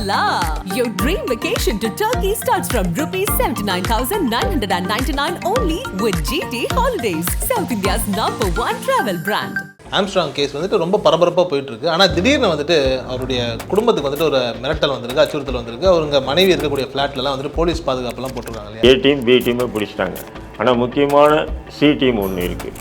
la! Your dream vacation to Turkey starts from rupees 79,999 only with GT Holidays, South India's #1 travel brand. Armstrong case வந்துட்டு ரொம்ப பரபரப்பாக போயிட்டு இருக்கு. ஆனால் திடீர்னு வந்துட்டு அவருடைய குடும்பத்துக்கு வந்துட்டு ஒரு மிரட்டல் வந்திருக்கு, அச்சுறுத்தல் வந்திருக்கு. அவருங்க மனைவி இருக்கக்கூடிய ஃப்ளாட்லலாம் வந்துட்டு போலீஸ் பாதுகாப்புலாம் போட்டிருக்காங்க இல்லையா? ஏ டீம் பி டீமே பிடிச்சிட்டாங்க. ஆனால் முக்கியமான சி டீம் ஒன்று இருக்குது.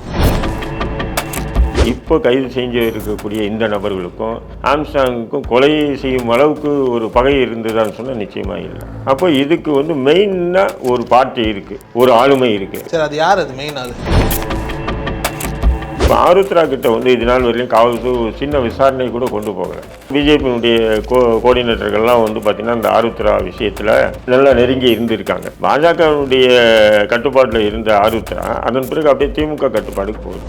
இப்போ கைது செஞ்சு இருக்கக்கூடிய இந்த நபர்களுக்கும் ஆம்ஸ்ட்ராங்குக்கும் கொலை செய்யும் அளவுக்கு ஒரு பகை இருந்ததான்னு சொன்னால் நிச்சயமாக இல்லை. அப்போ இதுக்கு வந்து மெயினாக ஒரு பார்ட்டி இருக்குது, ஒரு ஆளுமை இருக்குது. சரி, அது யார்? அது மெயின் ஆளு இப்போ ஆருத்ரா கிட்ட வந்து இது நாள் வரையிலும் காவல்துறை ஒரு சின்ன விசாரணை கூட கொண்டு போகலை. பிஜேபியினுடைய கோஆர்டினேட்டர்கள்லாம் வந்து பார்த்திங்கன்னா அந்த ஆருத்ரா விஷயத்தில் நல்லா நெருங்கி இருந்திருக்காங்க. பாஜகவுடைய கட்டுப்பாட்டில் இருந்த ஆருத்ரா அதன் பிறகு அப்படியே திமுக கட்டுப்பாடுக்கு போகுது.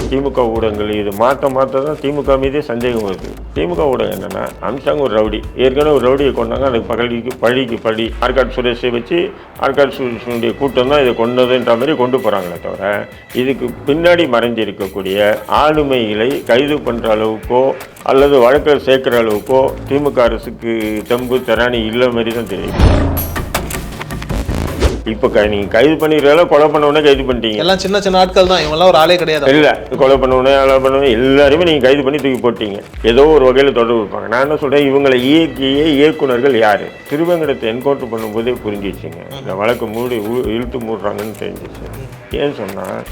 திமுக ஊடகங்கள் இது மாற்ற தான் திமுக மீதே சந்தேகம் வருது. திமுக ஊடகம் என்னென்னா, ஆம்ஸ்ட்ராங் ஒரு ரவுடி, ஏற்கனவே ஒரு ரவுடியை கொண்டாங்க, அதுக்கு பழிக்கு பழி ஆர்காட் சுரேஷை வச்சு ஆர்காட் சுரேஷனுடைய கூட்டம் தான் இதை கொண்டதுன்ற மாதிரி கொண்டு போகிறாங்களே தவிர இதுக்கு பின்னாடி மறைஞ்சிருக்கக்கூடிய ஆளுமைகளை கைது பண்ணுற அளவுக்கோ அல்லது வழக்கில் சேர்க்குற அளவுக்கோ திமுக அரசுக்கு தெம்பு திராணி இல்லை மாதிரி தான் தெரியும். இப்போ நீங்கள் கைது பண்ணிடுறதால கொலை பண்ணவுடனே கைது பண்ணிட்டீங்க. எல்லாம் சின்ன சின்ன ஆட்கள் தான், இவங்கெல்லாம் ஒரு ஆளே கிடையாது. இல்லை, கொலை பண்ணவுடனே எல்லாருமே நீங்கள் கைது பண்ணி தூக்கி போட்டீங்க. ஏதோ ஒரு வகையில் தொடர்பு இருப்பாங்க. நான் என்ன சொல்கிறேன், இவங்களை இயக்கிய இயக்குநர்கள் யார்? திருவேங்கடத்தை என்கவுண்டர் பண்ணும்போதே புரிஞ்சிச்சுங்க. இந்த வழக்கு இழுத்து மூடுறாங்கன்னு தெரிஞ்சிச்சு. ஏன்னு சொன்னால்,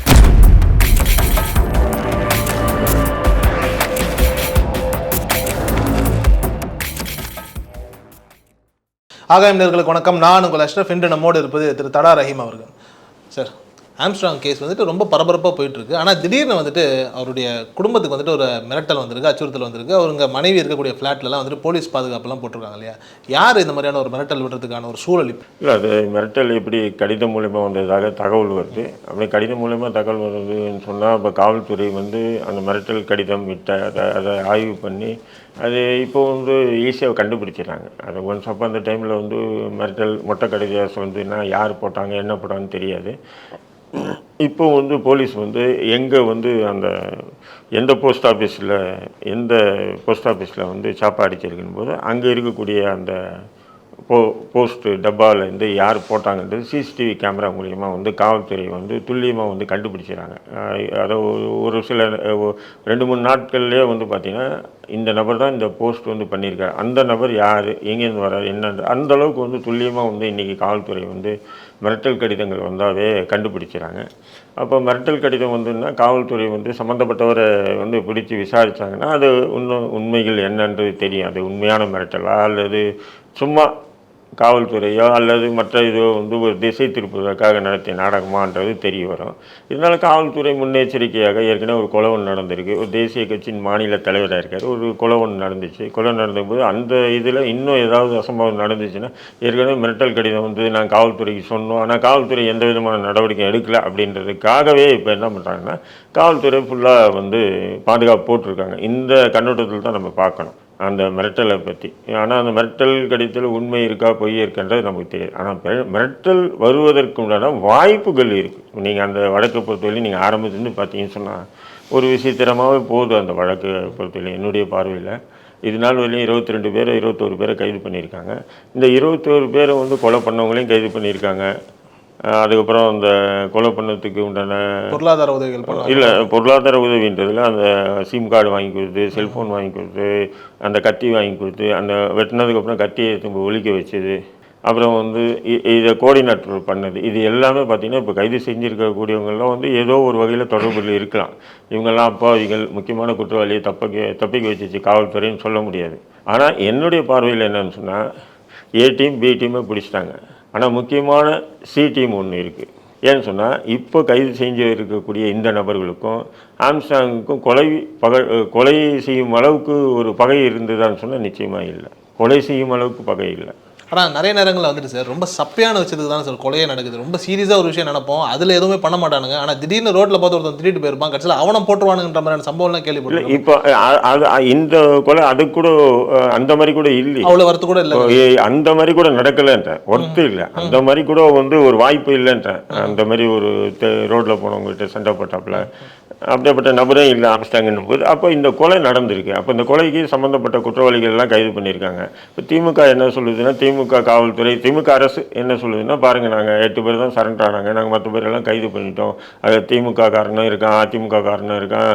ஆகாயம் நேயர்களுக்கு வணக்கம். நான் உங்கள் அஷ்ரஃப். இன்று நம்மோடு இருப்பது திரு தடா ரஹீம் அவர்கள். சார், ஆம்ஸ்ட்ராங் கேஸ் வந்துட்டு ரொம்ப பரபரப்பாக போயிட்டுருக்கு. ஆனால் திடீர்னு வந்துட்டு அவருடைய குடும்பத்துக்கு வந்துட்டு ஒரு மிரட்டல் வந்திருக்கு, அச்சுறுத்தல் வந்திருக்கு. அவருங்க மனைவி இருக்கக்கூடிய ஃப்ளாட்லலாம் வந்துட்டு போலீஸ் பாதுகாப்புலாம் போட்டிருக்காங்க இல்லையா? யார் இந்த மாதிரியான ஒரு மிரட்டல் விடுறதுக்கான ஒரு சூழல்? இல்லை, அது மிரட்டல் எப்படி கடிதம் மூலமாக வந்ததாக தகவல் வருது. அப்படி கடிதம் மூலமாக தகவல் வருதுன்னு சொன்னால், இப்போ காவல்துறை வந்து அந்த மிரட்டல் கடிதம் விட்ட அதை ஆய்வு பண்ணி அது இப்போ வந்து ஈஸியாக கண்டுபிடிச்சிடறாங்க. அது ஒன்ஸ் அப்போ அந்த டைமில் வந்து மிரட்டல் மொட்டை கடிதாசம் வந்துன்னா யார் போட்டாங்க என்ன போட்டாங்கன்னு தெரியாது. இப்போ வந்து போலீஸ் வந்து எங்கே வந்து அந்த எந்த போஸ்ட் ஆஃபீஸில் வந்து சாப்பா அடிச்சிருக்குன்னு போது அங்கே இருக்கக்கூடிய அந்த போஸ்ட் டப்பாவிலேருந்து யார் போட்டாங்கன்றது சிசிடிவி கேமரா மூலிமா வந்து காவல்துறை வந்து துல்லியமாக வந்து கண்டுபிடிச்சிடறாங்க. அதை ஒரு சில 2-3 நாட்கள்லேயே வந்து பார்த்திங்கன்னா இந்த நபர் தான் இந்த போஸ்ட் வந்து பண்ணியிருக்காரு, அந்த நபர் யார், எங்கேருந்து வர்றாரு, என்னன்ற அந்தளவுக்கு வந்து துல்லியமாக வந்து இன்றைக்கி காவல்துறை வந்து மிரட்டல் கடிதங்கள் வந்தாவே கண்டுபிடிச்சிடறாங்க. அப்போ மிரட்டல் கடிதம் வந்துன்னா காவல்துறை வந்து சம்மந்தப்பட்டவரை வந்து பிடிச்சி விசாரித்தாங்கன்னா அது உண்மைகள் என்னன்றது தெரியும். அது உண்மையான மிரட்டலா அல்லது சும்மா காவல்துறையோ அல்லது மற்ற இதோ வந்து ஒரு திசை திருப்புவதற்காக நடத்திய நாடகமான்றது தெரிய வரும். இதனால் காவல்துறை முன்னெச்சரிக்கையாக ஏற்கனவே ஒரு கொலை ஒன்று நடந்திருக்கு. ஒரு தேசிய கட்சியின் மாநில தலைவராக இருக்கார், ஒரு கொலை ஒன்று நடந்துச்சு. கொலை நடந்தபோது அந்த இதில் இன்னும் ஏதாவது அசம்பாவம் நடந்துச்சுன்னா ஏற்கனவே மிரட்டல் கடிதம் வந்து நான் காவல்துறைக்கு சொன்னோம், ஆனால் காவல்துறை எந்த விதமான நடவடிக்கை எடுக்கலை அப்படின்றதுக்காகவே இப்போ என்ன பண்ணுறாங்கன்னா காவல்துறை ஃபுல்லாக வந்து பாதுகாப்பு போட்டிருக்காங்க. இந்த கண்ணோட்டத்தில் தான் நம்ம பார்க்கணும் அந்த மிரட்டலை பற்றி. ஆனால் அந்த மிரட்டல் கடிதத்தில் உண்மை இருக்கா பொய் இருக்கின்றது நமக்கு தெரியாது. ஆனால் மிரட்டல் வருவதற்கு உண்டான வாய்ப்புகள் இருக்குது. நீங்கள் அந்த வழக்கை பொறுத்தவரையும் நீங்கள் ஆரம்பத்துலேருந்து பார்த்தீங்கன்னு சொன்னால் ஒரு விசித்திரமாகவே போகுது அந்த வழக்கு பொறுத்தவரையும். என்னுடைய பார்வையில் இது நாள் வரையும் 22 பேரை 21 பேரை கைது பண்ணியிருக்காங்க. இந்த 21 பேரை வந்து கொலை பண்ணவங்களையும் கைது பண்ணியிருக்காங்க. அதுக்கப்புறம் அந்த கொலை பண்ணத்துக்கு உண்டான பொருளாதார உதவிகள் இல்லை, பொருளாதார உதவின்றதில் அந்த சிம் கார்டு வாங்கி கொடுத்து, செல்ஃபோன் வாங்கி கொடுத்து, அந்த கத்தி வாங்கி கொடுத்து, அந்த வெட்டினதுக்கப்புறம் கத்தியை திரும்ப ஒழிக்க வச்சது, அப்புறம் வந்து இதை கோஆர்டினேட்டர் பண்ணது, இது எல்லாமே பார்த்திங்கன்னா இப்போ கைது செஞ்சுருக்கக்கூடியவங்கெல்லாம் வந்து ஏதோ ஒரு வகையில் தொடர்பில் இருக்கலாம். இவங்கெல்லாம் அப்பாவிகள், முக்கியமான குற்றவாளியை தப்பிக்க வச்சிச்சு காவல்துறைன்னு சொல்ல முடியாது. ஆனால் என்னுடைய பார்வையில் என்னன்னு சொன்னால், ஏ டீம் பி டீமே பிடிச்சிட்டாங்க. ஆனால் முக்கியமான சி டீம் ஒன்று இருக்குது. ஏன்னு சொன்னால், இப்போ கைது செஞ்சு இருக்கக்கூடிய இந்த நபர்களுக்கும் ஆம்ஸ்ட்ராங்குக்கும் கொலை செய்யும் அளவுக்கு ஒரு பகை இருந்ததான்னு சொன்னால் நிச்சயமாக இல்லை. கொலை செய்யும் அளவுக்கு பகை இல்லை. ஆனால் நிறைய நேரங்களில் வந்துட்டு சார் ரொம்ப சப்பையான விஷயத்துக்கு தான் சார் கொலையே நடக்குது. ரொம்ப சீரியஸாக ஒரு விஷயம் நினைப்போம், அதில் எதுவுமே பண்ண மாட்டானுங்க. ஆனால் திடீர்னு ரோட்டில் பார்த்து ஒருத்தன் திட்டிட்டு போயிருப்பான், கடைசியில் அவனை போட்டுருவானுன்ற மாதிரியான சம்பவம்லாம் கேள்விப்பட்டிருக்கேன். இப்போ அது இந்த கொலை அது கூட அந்த மாதிரி கூட இல்லை, அவ்வளோ வரத்து கூட இல்லை, அந்த மாதிரி கூட நடக்கலைன்றேன், ஒர்த்து இல்லை, அந்த மாதிரி கூட வந்து ஒரு வாய்ப்பு இல்லைன்றேன். அந்த மாதிரி ஒரு ரோட்டில் போனவங்ககிட்ட சண்டை போட்டாப்புல அப்படிப்பட்ட நபரே இல்லை ஆரம்பிச்சிட்டாங்கன்னும் போது அப்போ இந்த கொலை நடந்திருக்கு. அப்போ இந்த கொலைக்கு சம்மந்தப்பட்ட குற்றவாளிகள் எல்லாம் கைது பண்ணியிருக்காங்க. இப்போ திமுக என்ன சொல்லுதுன்னா, திமுக காவல்துறை, திமுக அரசு என்ன சொல்லுதுன்னா, பாருங்கள் நாங்கள் 8 பேர் தான் சரண்டர் ஆனாங்க, நாங்கள் மற்ற பேரெல்லாம் கைது பண்ணிட்டோம், அது திமுக காரனும் இருக்கான், அதிமுக காரனும் இருக்கான்,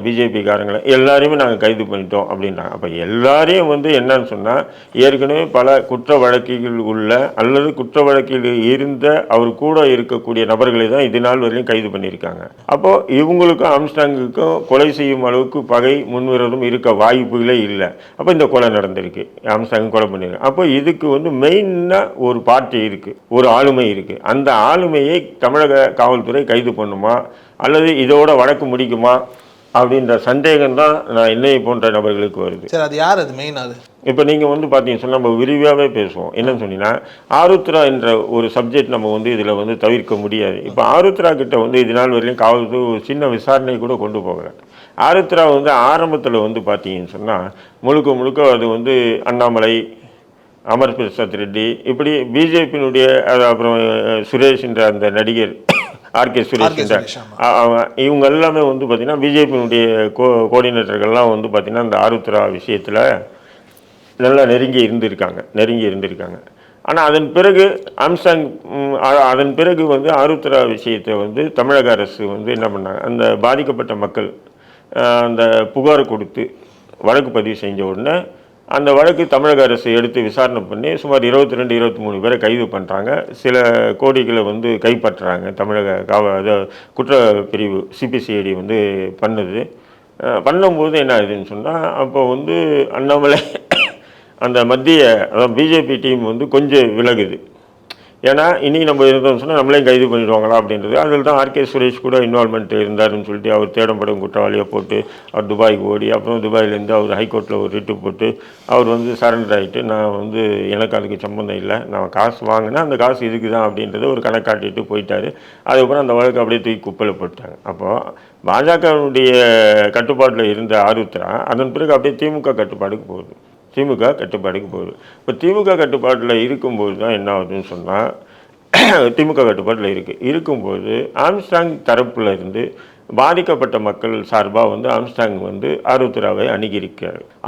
பிஜேபி காரங்களை எல்லாரையுமே நாங்கள் கைது பண்ணிட்டோம் அப்படின்றாங்க. அப்போ எல்லாரையும் வந்து என்னன்னு சொன்னால், ஏற்கனவே பல குற்ற வழக்குகள் உள்ள அல்லது குற்ற வழக்கில் இருந்த அவர் கூட இருக்கக்கூடிய நபர்களை தான் இது நாள் வரையிலும் கைது பண்ணியிருக்காங்க. அப்போது இவங்களுக்கும் ஆம்ஸ்ட்ராங்குக்கும் கொலை செய்யும் அளவுக்கு பகை முன்விரோதம் இருக்க வாய்ப்புகளே இல்லை. அப்போ இந்த கொலை நடந்திருக்கு, ஆம்ஸ்ட்ராங் கொலை பண்ணியிருக்கு. அப்போ இதுக்கு வந்து மெயினாக ஒரு பார்ட்டி இருக்குது, ஒரு ஆளுமை இருக்குது. அந்த ஆளுமையை தமிழக காவல்துறை கைது பண்ணுமா அல்லது இதோட வழக்கு முடிக்குமா அப்படின்ற சந்தேகம் தான் நான் என்னை போன்ற நபர்களுக்கு வருது. சரி, அது யார் அது மெயின்? அது இப்போ நீங்கள் வந்து பார்த்தீங்கன்னு சொன்னால் நம்ம விரிவாகவே பேசுவோம். என்னன்னு சொன்னீங்கன்னா, ஆருத்ரா என்ற ஒரு சப்ஜெக்ட் நம்ம வந்து இதில் வந்து தவிர்க்க முடியாது. இப்போ ஆருத்ரா கிட்ட வந்து இது நாள் வரையிலும் காவல்துறை ஒரு சின்ன விசாரணை கூட கொண்டு போகல. ஆருத்ரா வந்து ஆரம்பத்தில் வந்து பார்த்தீங்கன்னு சொன்னால் முழுக்க முழுக்க அது வந்து அண்ணாமலை, அமர் பிரசாத் ரெட்டி, இப்படி பிஜேபியினுடைய அப்புறம் சுரேஷ் என்ற அந்த நடிகர் ஆர்கே சுரேஷ் இவங்க எல்லாமே வந்து பார்த்தீங்கன்னா பிஜேபியினுடைய கோஆர்டினேட்டர்கள்லாம் வந்து பார்த்தீங்கன்னா இந்த ஆருத்ரா விஷயத்தில் நல்லா நெருங்கி இருந்திருக்காங்க. ஆனால் அதன் பிறகு அதன் பிறகு வந்து ஆருத்ரா விஷயத்தை வந்து தமிழக அரசு வந்து என்ன பண்ணாங்க, அந்த பாதிக்கப்பட்ட மக்கள் அந்த புகார் கொடுத்து வழக்கு பதிவு செஞ்ச உடனே அந்த வழக்கு தமிழக அரசு எடுத்து விசாரணை பண்ணி சுமார் 22-23 பேரை கைது பண்ணுறாங்க. சில கோடிகளை வந்து கைப்பற்றுறாங்க. தமிழக குற்றப்பிரிவு சிபிசிஐடி வந்து பண்ணும்போது என்ன ஆகுதுன்னு சொன்னால், அப்போ வந்து அண்ணாமலை அந்த மத்திய பிஜேபி டீம் வந்து கொஞ்சம் விலகுது. ஏன்னா இனி நம்ம இருந்தோம்னு சொன்னால் நம்மளையும் கைது பண்ணிடுவாங்களா அப்படின்றது. அதில் தான் ஆர்கே சுரேஷ் கூட இன்வால்மெண்ட் இருந்தாருன்னு சொல்லிட்டு அவர் தேடப்படும் குற்றவாளியை போட்டு அவர் துபாய்க்கு ஓடி, அப்புறம் துபாயிலேருந்து அவர் ஹைகோர்ட்டில் ஒரு ரிட்டு போட்டு அவர் வந்து சரண்டர் ஆகிட்டு, நான் வந்து எனக்கு அதுக்கு சம்மந்தம் இல்லை, நான் காசு வாங்கினேன், அந்த காசு இதுக்கு தான் அப்படின்றத ஒரு கணக்காட்டிட்டு போயிட்டார். அதுக்கப்புறம் அந்த வழக்கு அப்படியே தூக்கி குப்பையில் போட்டாங்க. அப்போது பாஜகவுடைய கட்டுப்பாட்டில் இருந்த ஆருத்ரா அதன் பிறகு அப்படியே திமுக கட்டுப்பாட்டுக்கு போகுது. இப்போ திமுக கட்டுப்பாட்டில் இருக்கும்போது தான் என்ன ஆகுதுன்னு சொன்னால், திமுக கட்டுப்பாட்டில் இருக்கும்போது ஆம்ஸ்ட்ராங் தரப்பில் இருந்து பாதிக்கப்பட்ட மக்கள் சார்பாக வந்து ஆம்ஸ்ட்ராங் வந்து ஆருத்ராவை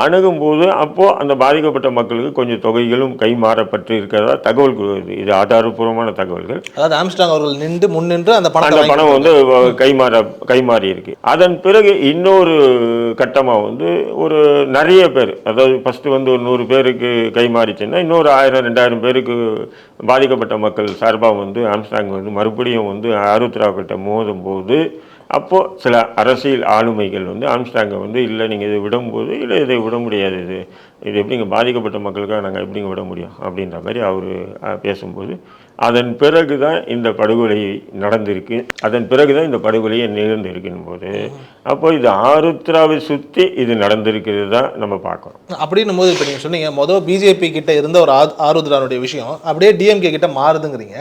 அணுகும்போது அப்போது அந்த பாதிக்கப்பட்ட மக்களுக்கு கொஞ்சம் தொகைகளும் கைமாறப்பட்டு இருக்கிறதா தகவல் வருது. இது ஆதாரபூர்வமான தகவல்கள். அதாவது ஆம்ஸ்ட்ராங் அவர்கள் முன்னின்று அந்த பணம் வந்து கைமாறி இருக்கு. அதன் பிறகு இன்னொரு கட்டமாக வந்து ஒரு நிறைய பேர், அதாவது ஃபஸ்ட்டு வந்து ஒரு 100 பேருக்கு கைமாறிச்சுன்னா இன்னொரு 1000-2000 பேருக்கு பாதிக்கப்பட்ட மக்கள் சார்பாக வந்து ஆம்ஸ்ட்ராங் வந்து மறுபடியும் வந்து ஆருத்ரா கிட்ட மோதும் போது அப்போது சில அரசியல் ஆளுமைகள் வந்து ஆம்ஸ்ட்ராங்கை வந்து இல்லை நீங்கள் இதை விடும்போது இல்லை இதை விட முடியாது, இது எப்படிங்க பாதிக்கப்பட்ட மக்களுக்காக நாங்கள் எப்படிங்க விட முடியும் அப்படின்ற மாதிரி அவர் பேசும்போது அதன் பிறகு தான் இந்த படுகொலை நடந்திருக்கு. அதன் பிறகு தான் இந்த படுகொலையை நிகழ்ந்திருக்கும் போது அப்போ இது ஆருத்ராவை சுற்றி இது நடந்திருக்கிறது தான் நம்ம பார்க்குறோம். அப்படின்னும் போது இப்போ நீங்கள் சொன்னீங்க மொதல் பிஜேபி கிட்ட இருந்த ஒரு ஆருத்ரானுடைய விஷயம் அப்படியே டிஎம்கே கிட்ட மாறுதுங்கிறீங்க.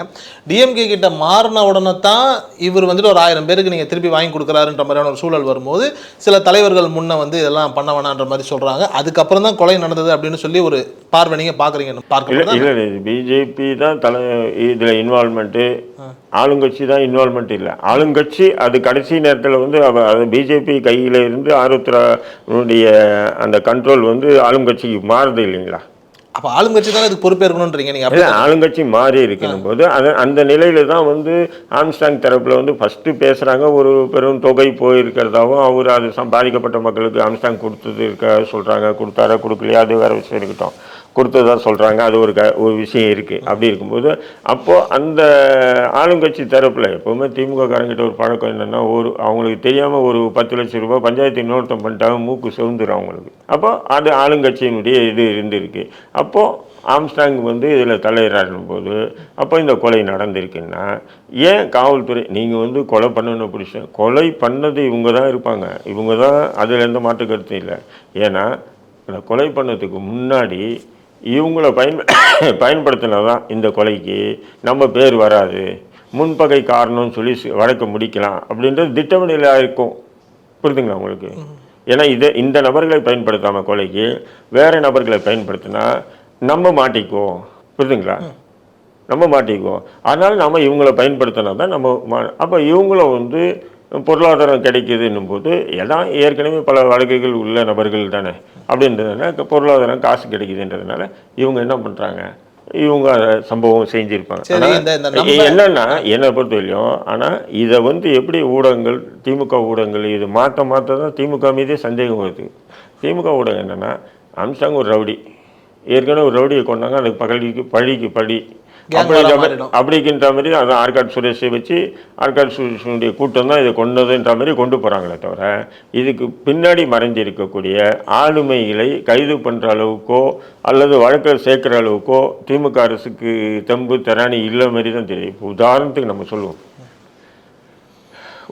டிஎம்கே கிட்ட மாறின உடனே தான் இவர் வந்துட்டு ஒரு 1000 பேருக்கு நீங்கள் திருப்பி வாங்கி கொடுக்குறாருன்ற மாதிரியான ஒரு சூழல் வரும்போது சில தலைவர்கள் முன்ன வந்து இதெல்லாம் பண்ண வேணான்ற மாதிரி சொல்கிறாங்க. அதுக்கப்புறம் தான் கொலை நடந்தது அப்படின்னு சொல்லி ஒரு பார்வை நீங்கள் பார்க்குறீங்க. இல்லை, பிஜேபி தான் இதில் இன்வால்மெண்ட்டு, ஆளுங்கட்சி தான் இன்வால்மெண்ட் இல்லை. ஆளுங்கட்சி அது கடைசி நேரத்தில் வந்து அது பிஜேபி கையில் இருந்து ஆருத்ராவுடைய அந்த கண்ட்ரோல் வந்து ஆளுங்கட்சிக்கு மாறுது இல்லைங்களா? அப்போ ஆளுங்கட்சி தான் அதுக்கு பொறுப்பேற்கணுன்றீங்க நீங்கள்? ஆளுங்கட்சி மாறி இருக்கணும் போது அந்த நிலையில தான் வந்து ஆம்ஸ்ட்ராங் தரப்பில் வந்து ஃபஸ்ட்டு பேசுகிறாங்க. ஒரு பெரும் தொகை போயிருக்கிறதாவும் அவர் அது பாதிக்கப்பட்ட மக்களுக்கு ஆம்ஸ்ட்ராங் கொடுத்தது சொல்கிறாங்க. கொடுத்தாரா கொடுக்கலையா அது வேறு விஷயம் இருக்கட்டும், கொடுத்ததா சொல்கிறாங்க. அது ஒரு விஷயம் இருக்குது. அப்படி இருக்கும்போது அப்போது அந்த ஆளுங்கட்சி தரப்பில் எப்போவுமே திமுக காரங்கிட்ட ஒரு பழக்கம் என்னென்னா, அவங்களுக்கு தெரியாமல் ஒரு 10 லட்சம் ரூபாய் பஞ்சாயத்து இன்னொருத்தம் பண்ணிட்டாங்க, மூக்கு செவுந்துடும் அவங்களுக்கு. அப்போ அது ஆளுங்கட்சியினுடைய இது இருந்திருக்கு. அப்போது ஆம்ஸ்ட்ராங் வந்து இதில் தலையிடும் போது அப்போ இந்த கொலை நடந்திருக்குன்னா ஏன் காவல்துறை நீங்கள் வந்து கொலை பண்ணணும் பிடிச்சேன், கொலை பண்ணது இவங்க தான் இருப்பாங்க, இவங்க தான் அதில் எந்த மாற்று கருத்தும் இல்லை. ஏன்னா இந்த கொலை பண்ணதுக்கு முன்னாடி இவங்கள பயன்படுத்தினதான் இந்த கொலைக்கு நம்ம பேர் வராது, முன்பகை காரணம்னு சொல்லி வழக்கு முடிக்கலாம் அப்படின்றது திட்டமிடல இருக்கும். புரியுதுங்களா உங்களுக்கு? ஏன்னா இந்த நபர்களை பயன்படுத்தாமல் கொலைக்கு வேறு நபர்களை பயன்படுத்தினா நம்ம மாட்டிக்குவோம். புரியுதுங்களா? நம்ம மாட்டிக்குவோம். அதனால் நம்ம இவங்கள பயன்படுத்தினா தான் நம்ம அப்போ இவங்கள வந்து பொருளாதாரம் கிடைக்குதுன்னும் போது எல்லாம் ஏற்கனவே பல வழக்குகள் உள்ள நபர்கள் தானே. அப்படின்றதுனால பொருளாதாரம் காசு கிடைக்குதுன்றதுனால இவங்க என்ன பண்ணுறாங்க, இவங்க சம்பவம் செஞ்சுருப்பாங்க. என்னன்னா என்னை பொறுத்தவரையும். ஆனால் இதை வந்து எப்படி ஊடகங்கள், திமுக ஊடகங்கள் இது மாற்ற தான் திமுக மீதே சந்தேகம் வருது. திமுக ஊடகம் என்னென்னா, ஆம்ஸ்ட்ராங் ஒரு ரவுடி, ஏற்கனவே ஒரு ரவுடியை கொண்டாங்க, அதுக்கு பழிக்கு பழி அப்படிங்கிற மாதிரி அதான் ஆற்காடு சுரேஷை வச்சு ஆற்காடு சுரேஷனுடைய கூட்டம் தான் இதை கொண்டதுன்ற மாதிரி கொண்டு போகிறாங்களே தவிர இதுக்கு பின்னாடி மறைஞ்சிருக்கக்கூடிய ஆளுமைகளை கைது பண்ணுற அளவுக்கோ அல்லது வழக்கை சேர்க்குற அளவுக்கோ திமுக அரசுக்கு தெம்பு திராணி இல்லை மாதிரி தான் தெரியும். இப்போ உதாரணத்துக்கு நம்ம சொல்லுவோம்,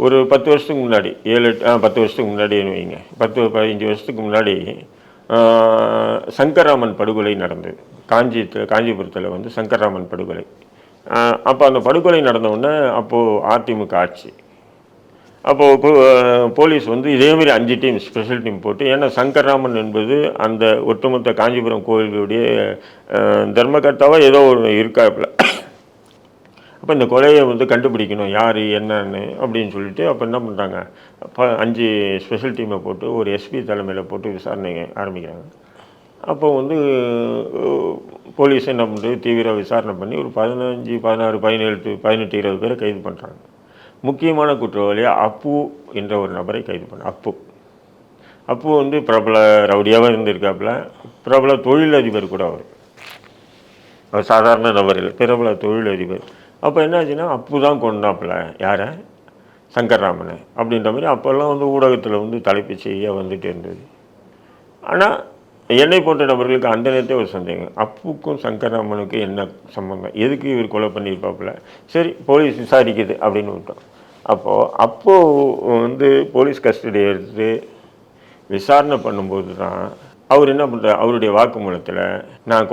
ஒரு 10 வருஷத்துக்கு முன்னாடி 10 வருஷத்துக்கு முன்னாடின்னு வைங்க, 10-15 வருஷத்துக்கு முன்னாடி சங்கர்ராமன் படுகொலை நடந்தது. காஞ்சிபுரத்தில் வந்து சங்கர்ராமன் படுகொலை. அப்போ அந்த படுகொலை நடந்தவுடனே அப்போது அதிமுக ஆட்சி. அப்போது போலீஸ் வந்து இதேமாரி 5 டீம் ஸ்பெஷல் டீம் போட்டு, ஏன்னா சங்கர்ராமன் என்பது அந்த ஒட்டுமொத்த காஞ்சிபுரம் கோயிலுடைய தர்மகர்த்தாவாக ஏதோ ஒரு இருக்காப்புல. அப்போ இந்த கொலையை வந்து கண்டுபிடிக்கணும் யார் என்னன்னு அப்படின்னு சொல்லிட்டு அப்போ என்ன பண்ணுறாங்க, அப்போ 5 ஸ்பெஷல் டீமை போட்டு ஒரு எஸ்பி தலைமையில் போட்டு விசாரணை ஆரம்பிக்கிறாங்க. அப்போ வந்து போலீஸ் என்ன பண்ணுறது, தீவிர விசாரணை பண்ணி ஒரு 15, 16, 17, 18, 20 பேரை கைது பண்ணுறாங்க. முக்கியமான குற்றவாளியாக அப்பு என்ற ஒரு நபரை கைது பண்ண. அப்பு வந்து பிரபல ரவுடியாகவும் இருந்திருக்காப்புல, பிரபல தொழிலதிபர் கூட அவர் சாதாரண நபர்கள், பிரபல தொழிலதிபர். அப்போ என்னாச்சுன்னா அப்பு தான் கொண்டாப்புல யாரை, சங்கர்ராமனை அப்படின்ற மாதிரி அப்போல்லாம் வந்து ஊடகத்தில் வந்து தலைப்பு செய்தியாக வந்துட்டு இருந்தது. ஆனால் என்னை போன்ற நபர்களுக்கு அந்த நேரத்தை ஒரு சந்தேகம், அப்புக்கும் சங்கர்ராமனுக்கும் என்ன சம்பந்தம், எதுக்கு இவர் கொலை பண்ணியிருப்பாப்புல. சரி போலீஸ் விசாரிக்குது அப்படின்னு விட்டோம். அப்போது வந்து போலீஸ் கஸ்டடி எடுத்து விசாரணை பண்ணும்போது தான் அவர் என்ன பண்ணுறார், அவருடைய வாக்குமூலத்தில் நான்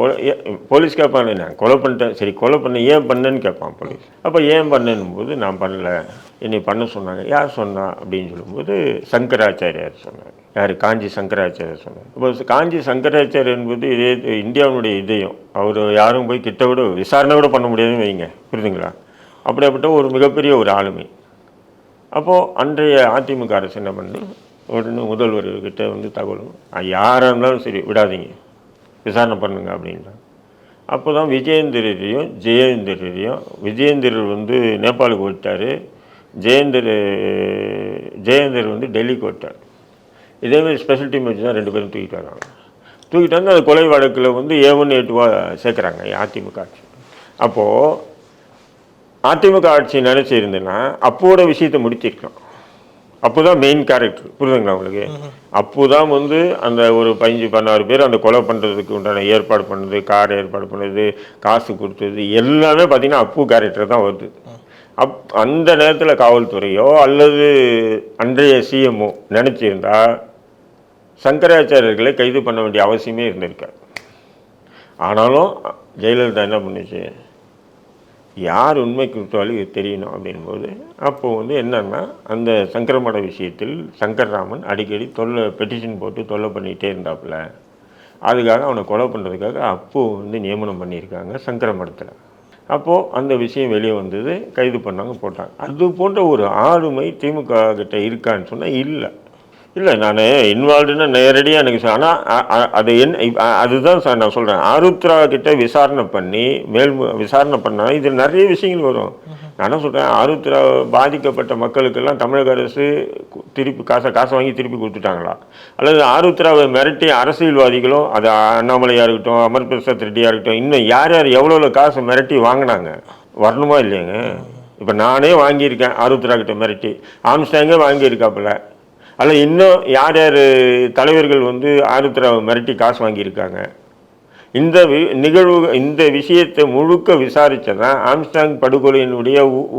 போலீஸ் கேட்பாங்க, நான் கொலை பண்ணிட்டேன். சரி கொலை பண்ண ஏன் பண்ணேன்னு கேட்பான் போலீஸ். அப்போ ஏன் பண்ணேன்னும் போது நான் பண்ணலை, என்னை பண்ண சொன்னாங்க. யார் சொன்னா அப்படின்னு சொல்லும்போது சங்கராச்சாரியார் சொன்னார். யார், காஞ்சி சங்கராச்சாரியார் சொன்னார். இப்போ காஞ்சி சங்கராச்சாரியர் என்பது இந்தியாவுடைய இதயம். அவர் யாரும் போய் கிட்ட விட விசாரணை கூட பண்ண முடியாதுன்னு வைங்க, புரியுதுங்களா? அப்படியாப்பட்ட ஒரு மிகப்பெரிய ஒரு ஆளுமை. அப்போது அன்றைய அதிமுக அரசு என்ன பண்ணி உடனே முதல்வர்கிட்ட வந்து தகவலும், யாராக இருந்தாலும் சரி விடாதீங்க, விசாரணை பண்ணுங்க அப்படின்றாங்க. அப்போ தான் விஜயேந்திரையும் விஜயேந்திரர் வந்து நேபாளுக்கு ஓட்டார், ஜெயேந்தர் வந்து டெல்லிக்கு ஓட்டார். இதேமாதிரி ஸ்பெஷல் டீம் வச்சு தான் 2 பேரும் தூக்கிட்டு வராங்க. தூக்கிட்டு வந்து அந்த கொலை வழக்கில் வந்து A1 A2 சேர்க்குறாங்க அதிமுக ஆட்சி. அப்போது அதிமுக ஆட்சி நினச்சிருந்தேன்னா அப்போட விஷயத்தை முடிச்சிருக்கலாம். அப்போ தான் மெயின் கேரக்டர், புரியுதுங்களா உங்களுக்கு? அப்போ தான் வந்து அந்த ஒரு 15-16 பேர் அந்த கொலை பண்ணுறதுக்கு உண்டான ஏற்பாடு பண்ணுறது, கார் ஏற்பாடு பண்ணுறது, காசு கொடுத்தது எல்லாமே பார்த்திங்கன்னா அப்பு கேரக்டர் தான் வருது. அந்த நேரத்தில் காவல்துறையோ அல்லது அன்றைய சிஎம்ஓ நினச்சிருந்தா சங்கராச்சாரியர்களை கைது பண்ண வேண்டிய அவசியமே இருந்திருக்காது. ஆனாலும் ஜெயலலிதா என்ன பண்ணுச்சு, யார் உண்மை குற்றவாளி தெரியணும் அப்படின்போது அப்போது வந்து என்னன்னா அந்த சங்கரமட விஷயத்தில் சங்கர்ராமன் அடிக்கடி பெட்டிஷன் போட்டு தொல்லை பண்ணிகிட்டே இருந்தாப்புல. அதுக்காக அவனை கொலை பண்ணுறதுக்காக அப்போ வந்து நியமனம் பண்ணியிருக்காங்க சங்கரமடத்தில். அப்போது அந்த விஷயம் வெளியே வந்தது, கைது பண்ணாங்க, போட்டாங்க. அது போன்ற ஒரு ஆளுமை திமுக கிட்ட இருக்கான்னு சொன்னால் இல்லை நான் இன்வால்வ்டுன்னா நேரடியாக எனக்கு ஆனால் அது அதுதான் சார் நான் சொல்கிறேன். ஆருத்ரா கிட்ட விசாரணை பண்ணி விசாரணை பண்ணால் இதில் நிறைய விஷயங்கள் வரும். நான் என்ன சொல்கிறேன், ஆருத்ரா பாதிக்கப்பட்ட மக்களுக்கெல்லாம் தமிழக அரசு திருப்பி காசை வாங்கி திருப்பி கொடுத்துட்டாங்களா, அல்லது ஆருத்ராவை மிரட்டி அரசியல்வாதிகளும், அது அண்ணாமலையாக இருக்கட்டும், அமர் பிரசாத் ரெட்டியாக இருக்கட்டும், இன்னும் யார் எவ்வளோ காசை மிரட்டி வாங்கினாங்க வரணுமா இல்லையாங்க? இப்போ நானே வாங்கியிருக்கேன் ஆருத்ரா கிட்ட மிரட்டி, ஆம்ஸ்டாங்கே வாங்கியிருக்காப்புல, அல்ல இன்னும் யார் தலைவர்கள் வந்து ஆருத்ராவை மிரட்டி காசு வாங்கியிருக்காங்க. இந்த விஷயத்தை முழுக்க விசாரித்ததான் ஆம்ஸ்ட்ராங் படுகொலையினுடைய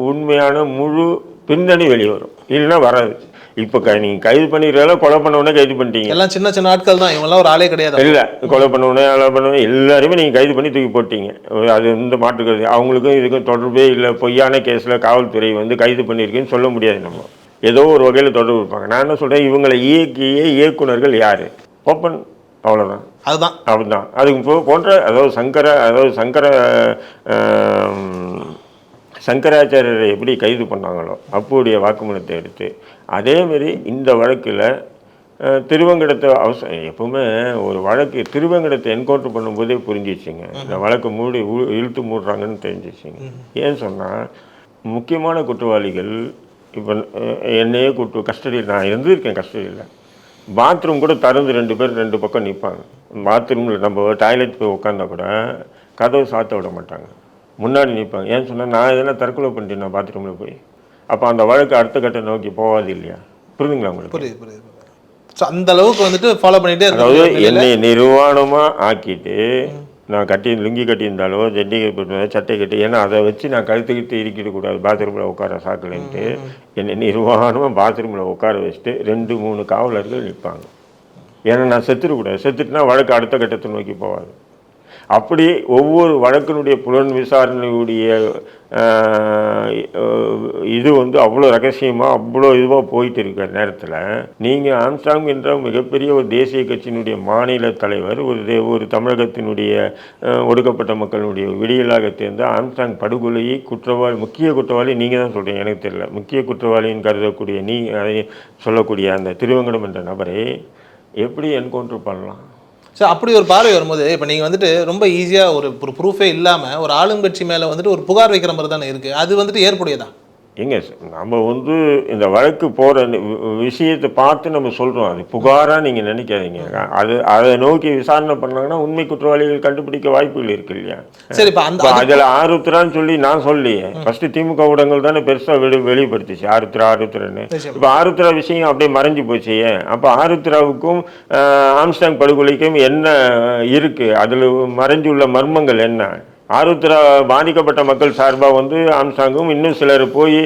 உண்மையான முழு பின்னணி வெளியே வரும். இல்லைன்னா வராது. இப்போ நீங்கள் கைது பண்ணிடுறதால கொலை பண்ண உடனே கைது பண்ணிட்டீங்க. எல்லாம் சின்ன சின்ன ஆட்கள் தான், இவங்கெல்லாம் ஒரு ஆளே கிடையாது. இல்லை, கொலை பண்ண உடனே எல்லாருமே நீங்கள் கைது பண்ணி தூக்கி போட்டீங்க. அது இந்த மாற்றுக்கிறது அவங்களுக்கும் இதுக்கும் தொடர்பே இல்லை. பொய்யான கேஸில் காவல்துறை வந்து கைது பண்ணியிருக்குன்னு சொல்ல முடியாது. நம்ம ஏதோ ஒரு வகையில் தொடர்பு இருப்பாங்க. நான் என்ன சொல்கிறேன், இவங்களை இயக்கிய இயக்குனர்கள் யார்? ஓப்பன், அவ்வளோதான். அதுதான் அப்படிதான். அதுக்கு போன்ற சங்கராச்சாரியரை எப்படி கைது பண்ணாங்களோ அப்புடைய வாக்குமூலத்தை எடுத்து அதேமாரி இந்த வழக்கில் திருவங்கடத்தை எப்பவுமே ஒரு வழக்கு திருவங்கடத்தை என்கவுண்டர் பண்ணும்போதே புரிஞ்சிச்சுங்க, இந்த வழக்கை இழுத்து மூடுறாங்கன்னு தெரிஞ்சிச்சுங்க. ஏன்னு சொன்னால் முக்கியமான குற்றவாளிகள் இப்போ என்னையே கஸ்டடியில் நான் இருந்திருக்கேன். கஸ்டடியில் பாத்ரூம் கூட திறந்து 2 பேர் 2 பக்கம் நிற்பாங்க. பாத்ரூமில் நம்ம டாய்லெட் போய் உட்காந்தா கூட கதவு சாத்த விட மாட்டாங்க, முன்னாடி நிற்பாங்க. ஏன்னு சொன்னால் நான் எதனா தற்கொலை பண்ணிட்டேன் நான் பாத்ரூமில் போய். அப்போ அந்த வழக்கு அடுத்த கட்ட நோக்கி போகாது இல்லையா? புரியுதுங்களா உங்களுக்கு? புரியுது. ஸோ அந்த அளவுக்கு வந்துட்டு ஃபாலோ பண்ணிகிட்டே அதாவது என்னை நிர்வாணமாக ஆக்கிட்டு நான் லுங்கி கட்டியிருந்தாலோ ஜட்டி சட்டை கட்டி, ஏன்னா அதை வச்சு நான் கழுத்துக்கிட்டு இருக்கிடக்கூடாது பாத்ரூமில் உட்கார சாக்கலைன்ட்டு என்னை நிர்வாணமாக பாத்ரூமில் உட்கார வச்சுட்டு 2-3 காவலர்கள் நிற்பாங்க. ஏன்னா நான் செத்துடக்கூடாது, செத்துட்டுனா வழக்கு அடுத்த கட்டத்தை நோக்கி போகாது. அப்படி ஒவ்வொரு வழக்கினுடைய புலன் விசாரணையுடைய இது வந்து அவ்வளோ ரகசியமாக அவ்வளோ இதுவாக போயிட்டு இருக்கிற நேரத்தில் நீங்கள் ஆம்ஸ்ட்ராங் என்ற மிகப்பெரிய ஒரு தேசிய கட்சியினுடைய மாநில தலைவர், ஒரு தமிழகத்தினுடைய ஒடுக்கப்பட்ட மக்களுடைய விடியலாக தேர்ந்த ஆம்ஸ்ட்ராங் படுகொலையை முக்கிய குற்றவாளி நீங்கள் தான் சொல்கிறீங்க, எனக்கு தெரியல. முக்கிய குற்றவாளின்னு கருதக்கூடிய அதை சொல்லக்கூடிய அந்த திருவங்கடம் என்ற நபரை எப்படி என்கவுண்டர் பண்ணலாம்? ஸோ அப்படி ஒரு பார்வை வரும்போது இப்போ நீங்கள் வந்துட்டு ரொம்ப ஈஸியாக ஒரு ப்ரூஃபே இல்லாமல் ஒரு ஆளுங்கட்சி மேலே வந்துட்டு ஒரு புகார் வைக்கிற மாதிரி தானே இருக்குது. அது வந்துட்டு ஏற்புடையதா? எங்க நம்ம வந்து இந்த வழக்கு போகிற விஷயத்தை பார்த்து நம்ம சொல்கிறோம், அது புகாராக நீங்கள் நினைக்காதீங்க. அதை நோக்கி விசாரணை பண்ணாங்கன்னா உண்மை குற்றவாளிகள் கண்டுபிடிக்க வாய்ப்புகள் இருக்கு இல்லையா? சரி, இப்போ அதில் ஆருத்ரான்னு சொல்லி நான் சொல்லியே ஃபஸ்ட்டு திமுக ஊடகங்கள் தானே பெருசாக வெளிப்படுத்துச்சு ஆருத்ரான்னு. இப்போ ஆருத்ரா விஷயம் அப்படியே மறைஞ்சு போச்சு. அப்போ ஆருத்ராவுக்கும் ஆம்ஸ்ட்ராங் படுகொலைக்கும் என்ன இருக்குது? அதில் மறைஞ்சுள்ள மர்மங்கள் என்ன? ஆருத்ரா பாதிக்கப்பட்ட மக்கள் சார்பாக வந்து ஆம்ஸ்ட்ராங்கும் இன்னும் சிலர் போய்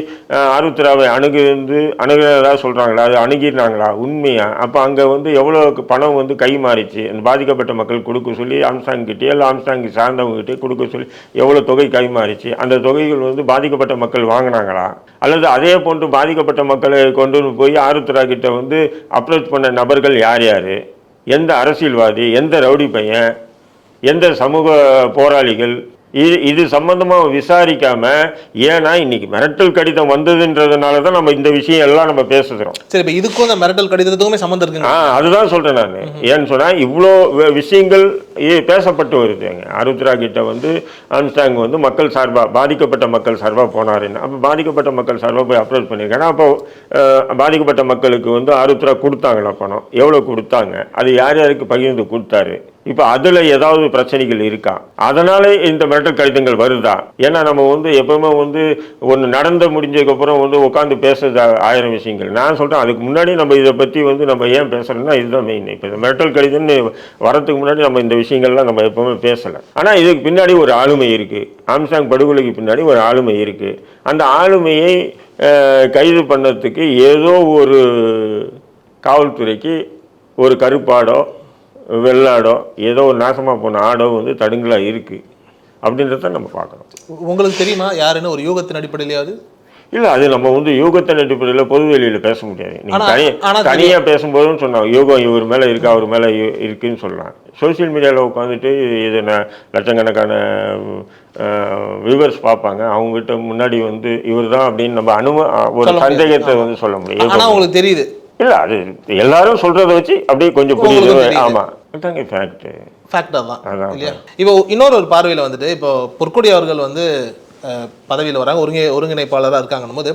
ஆருத்ராவை அணுகிறதா சொல்கிறாங்களா? அது அணுகினாங்களா? உண்மையா? அப்போ அங்கே வந்து எவ்வளோ பணம் வந்து கை மாறிச்சு அந்த பாதிக்கப்பட்ட மக்கள் கொடுக்க சொல்லி ஆம்ஸ்ட்ராங்கிட்டே இல்லை ஆம்ஸ்ட்ராங் சார்ந்தவங்ககிட்டே கொடுக்க சொல்லி எவ்வளோ தொகை கை மாறிச்சு? அந்த தொகைகள் வந்து பாதிக்கப்பட்ட மக்கள் வாங்கினாங்களா? அல்லது அதே போன்று பாதிக்கப்பட்ட மக்களை கொண்டு போய் ஆருத்ரா கிட்ட வந்து அப்ரோச் பண்ண நபர்கள் யார் யார்? எந்த அரசியல்வாதி, எந்த ரவுடி பையன், எந்த சமூக போராளிகள்? இது சம்பந்தமாக விசாரிக்காம, ஏன்னா இன்னைக்கு மிரட்டல் கடிதம் வந்ததுன்றதுனால தான் நம்ம இந்த விஷயம் எல்லாம் நம்ம பேசுகிறோம். சரி, இப்போ இதுக்கும் அந்த மிரட்டல் கடிதத்துக்குமே சம்மந்தம் இருக்குங்க. அதுதான் சொல்கிறேன் நான். ஏன்னு சொன்னால் இவ்வளோ விஷயங்கள் பேசப்பட்டு வருதுங்க. ஆருத்ரா கிட்ட வந்து ஆம்ஸ்ட்ராங் வந்து மக்கள் சார்பாக பாதிக்கப்பட்ட மக்கள் சார்பாக போனாருன்னு. அப்போ பாதிக்கப்பட்ட மக்கள் சார்பாக போய் அப்ரோச் பண்ணியிருக்காங்க. அப்போ பாதிக்கப்பட்ட மக்களுக்கு வந்து ஆருத்ரா கொடுத்தாங்களா பணம்? எவ்வளோ கொடுத்தாங்க? அது யார் யாருக்கு பகிர்ந்து கொடுத்தாரு? இப்போ அதில் ஏதாவது பிரச்சனைகள் இருக்கா? அதனால இந்த மிரட்டல் கடிதங்கள் வருதா? ஏன்னா நம்ம வந்து எப்பவுமே வந்து ஒன்று நடந்து முடிஞ்சதுக்கப்புறம் வந்து உட்காந்து பேசுறது 1000 விஷயங்கள். நான் சொல்கிறேன், அதுக்கு முன்னாடி நம்ம இதை பற்றி வந்து நம்ம ஏன் பேசுகிறோம்னா இதுதான் மெயின். இப்போ இந்த மிரட்டல் கடிதம்னு வரத்துக்கு முன்னாடி நம்ம இந்த விஷயங்கள்லாம் நம்ம எப்பவுமே பேசலை. ஆனால் இதுக்கு பின்னாடி ஒரு ஆளுமை இருக்குது. ஆம்ஸ்ட்ராங் படுகொலைக்கு பின்னாடி ஒரு ஆளுமை இருக்குது. அந்த ஆளுமையை கைது பண்ணதுக்கு ஏதோ ஒரு காவல்துறைக்கு ஒரு கருப்பாடோ வெள்ளாடோ ஏதோ ஒரு நாசமாக போன ஆடோ வந்து தடுங்கலாக இருக்குது அப்படின்றத நம்ம பார்க்குறோம். உங்களுக்கு தெரியுமா யாருன்னு ஒரு யூகத்தின் அடிப்படையிலாவது? இல்லை, அது நம்ம வந்து யூகத்தின் அடிப்படையில் பொது வெளியில் பேச முடியாது. நீங்கள் தனியாக பேசும்போதுன்னு சொன்னோம் யூகம் இவர் மேலே இருக்கு அவர் மேலே இருக்குன்னு சொல்லலாம். சோசியல் மீடியாவில் உட்காந்துட்டு இது லட்சக்கணக்கான வியூவர்ஸ் பார்ப்பாங்க. அவங்ககிட்ட முன்னாடி வந்து இவர் தான் அப்படின்னு நம்ம ஒரு சந்தேகத்தை வந்து சொல்ல முடியும். ஆனால் உங்களுக்கு தெரியுது இல்லை, அது எல்லாரும் சொல்கிறத வச்சு அப்படியே கொஞ்சம் புரியுது. ஆமாம், அதுதாங்க ஃபேக்ட் தான் இல்லையா? இப்போ இன்னொரு பார்வையில் வந்துட்டு இப்போ பொற்கொடி அவர்கள் வந்து பதவியில் வராங்க, ஒருங்கிணைப்பாளராக இருக்காங்கன்னும் போது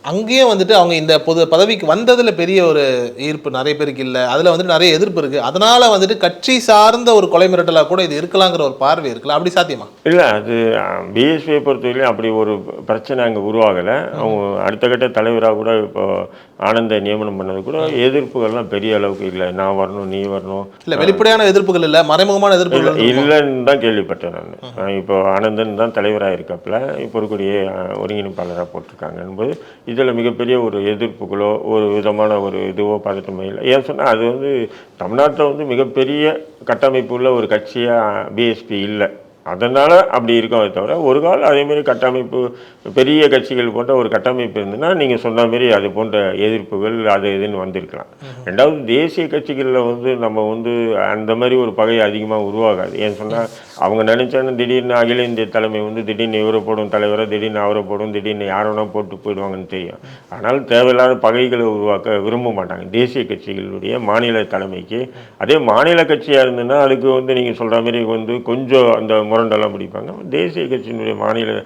அங்கேயும் வந்துட்டு அவங்க இந்த பதவிக்கு வந்ததில் பெரிய ஒரு ஈர்ப்பு நிறைய பேருக்கு இல்லை, அதில் வந்துட்டு நிறைய எதிர்ப்பு இருக்குது. அதனால் வந்துட்டு கட்சி சார்ந்த ஒரு கொலை மிரட்டலாக கூட இது இருக்கலாங்கிற ஒரு பார்வை இருக்குல்ல, அப்படி சாத்தியமா? இல்லை, அது பிஎஸ்பியை பொறுத்தவரையிலும் அப்படி ஒரு பிரச்சனை அங்கே உருவாகலை. அவங்க அடுத்த கட்ட தலைவராக கூட இப்போ ஆனந்த நியமனம் பண்ணது கூட எதிர்ப்புகள்லாம் பெரிய அளவுக்கு இல்லை. நான் வரணும், நீ வரணும், இல்லை வெளிப்படையான எதிர்ப்புகள் இல்லை, மறைமுகமான எதிர்ப்புகள் இல்லைன்னு தான் கேள்விப்பட்டேன் நான். இப்போ ஆனந்தன் தான் தலைவராக இருக்கப்பல இப்போ இருக்கக்கூடிய ஒருங்கிணைப்பாளராக போட்டிருக்காங்க என்பது இதில் மிகப்பெரிய ஒரு எதிர்ப்புகளோ ஒரு விதமான ஒரு இதுவோ பதட்டமோ இல்லை. ஏன் சொன்னால் அது வந்து தமிழ்நாட்டில் வந்து மிகப்பெரிய கட்டமைப்பு உள்ள ஒரு கட்சியாக பிஎஸ்பி இல்லை. அதனால் அப்படி இருக்கவே தவிர ஒரு காலம் அதேமாரி கட்டமைப்பு பெரிய கட்சிகள் போன்ற ஒரு கட்டமைப்பு இருந்ததுன்னா நீங்கள் சொன்ன மாரி அது போன்ற எதிர்ப்புகள் அது இதுன்னு வந்திருக்கலாம். ரெண்டாவது தேசிய கட்சிகளில் வந்து நம்ம வந்து அந்த மாதிரி ஒரு பகை அதிகமாக உருவாகாது. ஏன்னு சொன்னால் அவங்க நினச்சாலும் திடீர்னு அகில இந்திய தலைமை வந்து திடீர்னு இவரை போடும் தலைவரை, திடீர்னு அவரை போடும், திடீர்னு யாரோனா போட்டு போயிடுவாங்கன்னு தெரியும். ஆனால் தேவையில்லாத பகைகளை உருவாக்க விரும்ப மாட்டாங்க தேசிய கட்சிகளுடைய மாநில தலைமைக்கு. அதே மாநில கட்சியாக இருந்ததுன்னா அதுக்கு வந்து நீங்கள் சொல்கிற மாதிரி வந்து கொஞ்சம் அந்த முரண்டெல்லாம் பிடிப்பாங்க. தேசிய கட்சியினுடைய மாநில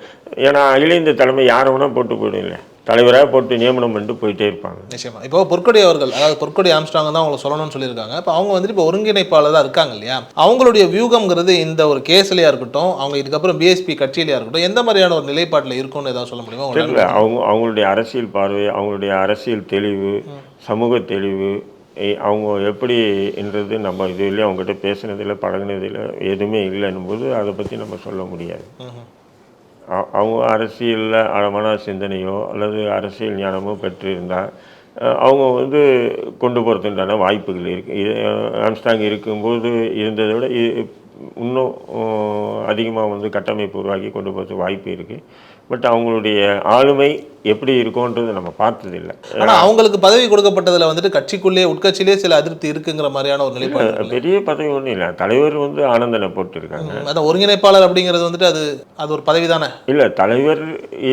ஏன்னா அகில இந்திய தலைமை யாரை வேணால் போட்டு போயிடும் இல்லை, தலைவராக போட்டு நியமனம் பண்ணிட்டு போயிட்டே இருப்பாங்க. நிச்சயமா. இப்போ பொற்கொடி அவர்கள், அதாவது பொற்கொடி ஆம்ஸ்ட்ராங் தான் அவங்களை சொல்லணும்னு சொல்லியிருக்காங்க. இப்போ அவங்க வந்துட்டு இப்போ ஒருங்கிணைப்பாளராக இருக்காங்க இல்லையா, அவங்களுடைய வியூகம்ங்கிறது இந்த ஒரு கேஸ்லையாக இருக்கட்டும், அவங்க இதுக்கப்புறம் பிஎஸ்பி கட்சியிலையாக இருக்கட்டும், எந்த மாதிரியான ஒரு நிலைப்பாட்டில் இருக்கும்னு ஏதாவது சொல்ல முடியுமா? இல்லை, அவங்களுடைய அரசியல் பார்வை, அவங்களுடைய அரசியல் தெளிவு, சமூக தெளிவு, அவங்க எப்படின்றது நம்ம இதுலேயும் அவங்ககிட்ட பேசுனதில் பழகினதில் எதுவுமே இல்லைன்னும் போது அதை பற்றி நம்ம சொல்ல முடியாது. அவங்க அரசியலில் ஆழமான சிந்தனையோ அல்லது அரசியல் ஞானமோ பெற்றிருந்தால் அவங்க வந்து கொண்டு போகிறதுக்கான வாய்ப்புகள் இருக்குது. ஆம்ஸ்ட்ராங் இருக்கும்போது இருந்ததை விட இன்னும் அதிகமாக வந்து கட்டமைப்பு உருவாக்கி கொண்டு போகிறதுக்கு வாய்ப்பு இருக்குது. பட் அவங்களுடைய ஆளுமை எப்படி இருக்கும்ன்றது நம்ம பார்த்ததில்லை. ஆனால் அவங்களுக்கு பதவி கொடுக்கப்பட்டதில் வந்துட்டு கட்சிக்குள்ளேயே உட்கட்சியிலே சில அதிருப்தி இருக்குங்கிற மாதிரியான ஒரு நிலைப்பாடு. பெரிய பதவி ஒன்றும் இல்லை, தலைவர் வந்து ஆனந்தனை போட்டுருக்காங்க. அதான் ஒருங்கிணைப்பாளர் அப்படிங்கிறது வந்துட்டு அது ஒரு பதவி தானே. இல்லை, தலைவர்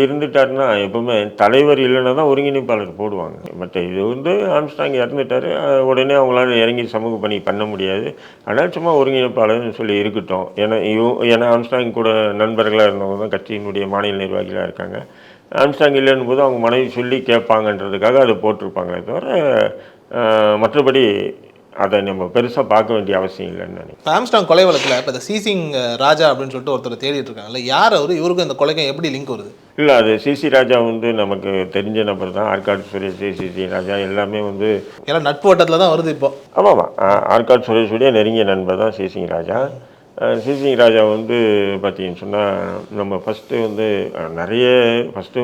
இருந்துட்டாருன்னா எப்பவுமே தலைவர் இல்லைன்னா தான் ஒருங்கிணைப்பாளர் போடுவாங்க. பட் இது வந்து ஆம்ஸ்ட்ராங் இறந்துட்டார், உடனே அவங்களால இறங்கி சமூக பணி பண்ண முடியாது. ஆனால் சும்மா ஒருங்கிணைப்பாளர்னு சொல்லி இருக்கட்டும். ஏன்னா ஆம்ஸ்ட்ராங் கூட நண்பர்களாக இருந்தவங்க தான் கட்சியினுடைய மாநில நிர்வாகிகளாக இருக்காங்க. ஆம்ஸ்ட்ராங் இல்லைன்னு போது அவங்க மனைவி சொல்லி கேட்பாங்கன்றதுக்காக அதை போட்டிருப்பாங்களே தவிர மற்றபடி அதை நம்ம பெருசாக பார்க்க வேண்டிய அவசியம் இல்லைன்னு நினைக்கிறேன். ஆம்ஸ்ட்ராங் கொலை வழக்கில் இப்போ இந்த சிசிங் ராஜா அப்படின்னு சொல்லிட்டு ஒருத்தர் தேடிட்டு இருக்காங்கல்ல, யார் அவர்? இவருக்கும் இந்த கொலைக்கும் எப்படி லிங்க் வருது? இல்லை, அது சிசி ராஜா வந்து நமக்கு தெரிஞ்ச நபர் தான். ஆற்காடு சுரேஷ், சிசி ராஜா எல்லாமே வந்து எல்லாம் நட்பு வட்டத்தில் தான் வருது இப்போ. ஆமாம், ஆற்காடு சுரேஷுடைய நெருங்கிய நண்பர் தான் சிசிங் ராஜா. சிசிங் ராஜா வந்து பார்த்தீங்கன்னு சொன்னால் நம்ம ஃபஸ்ட்டு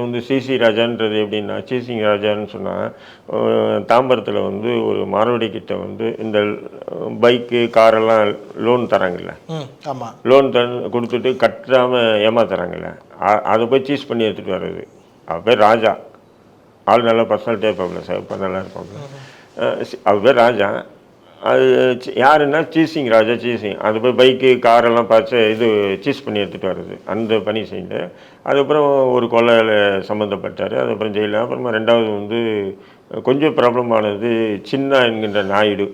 வந்து சிசி ராஜான்றது எப்படின்னா, சிசிங் ராஜான்னு சொன்னால் தாம்பரத்தில் வந்து ஒரு மார்வடி கிட்ட வந்து இந்த பைக்கு காரெல்லாம் லோன் தராங்கல்ல, ஆமாம், லோன் கொடுத்துட்டு கட்டாமல் ஏமாத்துறாங்கல்ல, அதை போய் சீஸ் பண்ணி எடுத்துகிட்டு வர்றது. அவர் பேர் ராஜா. ஆள் நல்லா பர்சனாலிட்டியாக இருப்பாப்புல, இப்போ நல்லா இருப்பாப்புல. அவர் பேர் ராஜா. அது யாருன்னா சீசிங் ராஜா. சீசிங் அது போய் பைக்கு காரெல்லாம் பார்த்து இது சீஸ் பண்ணி எடுத்துகிட்டு வர்றது, அந்த பணி செஞ்சு அதுக்கப்புறம் ஒரு கொள்ளையில் சம்மந்தப்பட்டார். அதுக்கப்புறம் ஜெயிலில். அப்புறமா ரெண்டாவது வந்து கொஞ்சம் ப்ராப்ளமானது சின்ன என்கின்ற நாயுடு,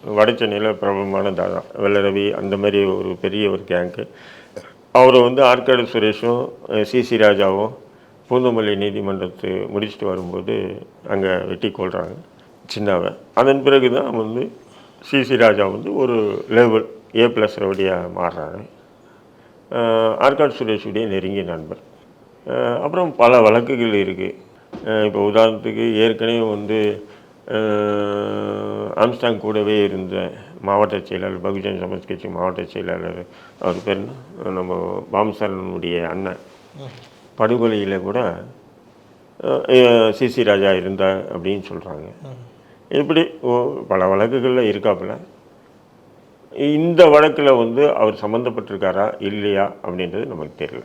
வட சென்னையில் ப்ராப்ளமானது தான். வெள்ளரவி அந்த மாதிரி ஒரு பெரிய ஒரு கேங்கு. அவரை வந்து ஆற்காடு சுரேஷும் சிசி ராஜாவும் பூந்தமல்லி நீதிமன்றத்தை முடிச்சுட்டு வரும்போது அங்கே வெட்டி கொள்கிறாங்க சின்னாவை. அதன் பிறகு தான் வந்து சிசி ராஜா வந்து ஒரு லெவல் A+ ரவுடியாக மாறுறாங்க. ஆற்காடு சுரேஷுடைய நெருங்கிய நண்பர். அப்புறம் பல வழக்குகள் இருக்குது. இப்போ உதாரணத்துக்கு ஏற்கனவே வந்து ஆம்ஸ்ட்ராங் கூடவே இருந்த மாவட்ட செயலாளர், பகுஜன் சமாஜ் கட்சி மாவட்ட செயலாளர், அவர் பேர் நம்ம பாம்சரனுடைய அண்ணன், படுகொலையில் கூட சிசி ராஜா இருந்தா அப்படின்னு சொல்கிறாங்க. இப்படி பல வழக்குகளில் இருக்காப்புல. இந்த வழக்கில் வந்து அவர் சம்மந்தப்பட்டிருக்காரா இல்லையா அப்படின்றது நமக்கு தெரியல.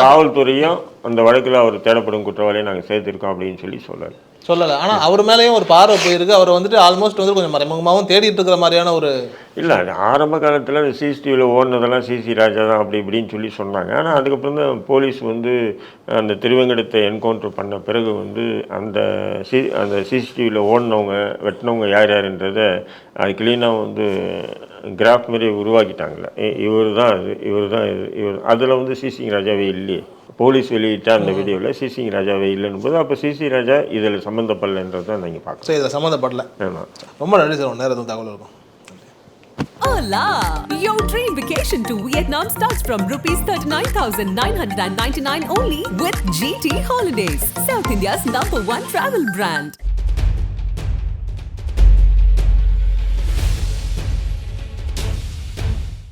காவல்துறையும் அந்த வழக்கில் அவர் தேடப்படும் குற்றவாளியை நாங்கள் சேர்த்துருக்கோம் அப்படின்னு சொல்லலை. ஆனால் அவர் மேலேயும் ஒரு பார்வை போயிருக்கு. அவர் வந்துட்டு ஆல்மோஸ்ட் வந்து கொஞ்சம் மறைமுகமாகவும் தேடிட்டு இருக்கிற மாதிரியான ஒரு இல்லை. அது ஆரம்ப காலத்தில் சிசிடிவியில் ஓடினதெல்லாம் சிசி ராஜா தான் அப்படி இப்படின்னு சொல்லி சொன்னாங்க. ஆனால் அதுக்கப்புறம் தான் போலீஸ் வந்து அந்த திருவேங்கடத்தை என்கவுண்டர் பண்ண பிறகு வந்து அந்த சிசிடிவியில் ஓடினவங்க வெட்டினவங்க யார் யாருன்றதை அது கிளீனாக வந்து கிராஃப் மாரி உருவாக்கிட்டாங்களே, இவர் தான் இது அதில் வந்து சிசிங் ராஜாவே இல்லையே. போலீஸ் வெளியிட்ட அந்த வீடியோவில் சிசிங் ராஜாவே இல்லைன்னு போது அப்போ சிசி ராஜா இதில் சம்மந்தப்படலைன்றது தான் நீங்கள் பார்க்கலாம். சரி, இதில் சம்மந்தப்படல. ஆமாம். ரொம்ப நன்றி சார். நேரத்தில் தகவல் இருக்கும். Hola! Your dream vacation to Vietnam starts from rupees 39,999 only with GT Holidays, South India's #1 travel brand.